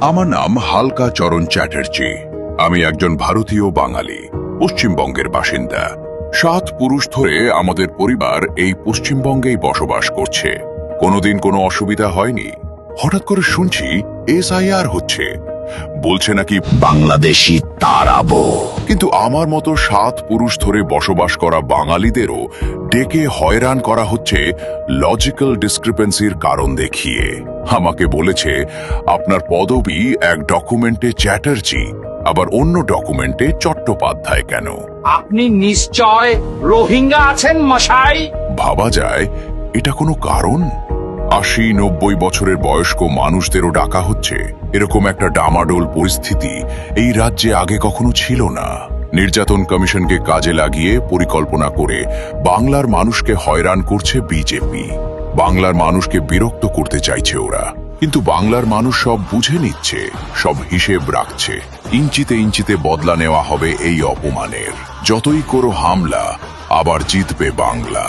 আমার নাম হালকা চরণ চ্যাটার্জি। আমি একজন ভারতীয় বাঙালি, পশ্চিমবঙ্গের বাসিন্দা। 7 পুরুষ ধরে আমাদের পরিবার এই পশ্চিমবঙ্গেই বসবাস করছে। কোনোদিন কোনো অসুবিধা হয়নি। হঠাৎ করে শুনছি SIR হচ্ছে, বলছে নাকি বাংলাদেশি তাড়াবো। কিন্তু আমার মতো 7 পুরুষ ধরে বসবাস করা বাঙালিদেরও ডেকে হয়রান করা হচ্ছে লজিক্যাল ডিসক্রিপেন্সির কারণ দেখিয়ে। আমাকে বলেছে আপনার পদবি এক ডকুমেন্টে চ্যাটার্জি, আবার অন্য ডকুমেন্টে চট্টোপাধ্যায় কেন? আপনি নিশ্চয় রোহিঙ্গা আছেন মশাই। ভাবা যায় এটা কোনো কারণ? 80-90 বছরের বয়স্ক মানুষদেরও ডাকা হচ্ছে। এরকম একটা ডামাডোল পরিস্থিতি এই রাজ্যে আগে কখনো ছিল না। নির্যাতন কমিশনকে কাজে লাগিয়ে পরিকল্পনা করে বাংলার মানুষকে হয়রান করছে বিজেপি। বাংলার মানুষকে বিরক্ত করতে চাইছে ওরা, কিন্তু বাংলার মানুষ সব বুঝে নিচ্ছে, সব হিসেব রাখছে। ইঞ্চিতে ইঞ্চিতে বদলা নেওয়া হবে এই অপমানের। যতই করো হামলা, আবার জিতবে বাংলা।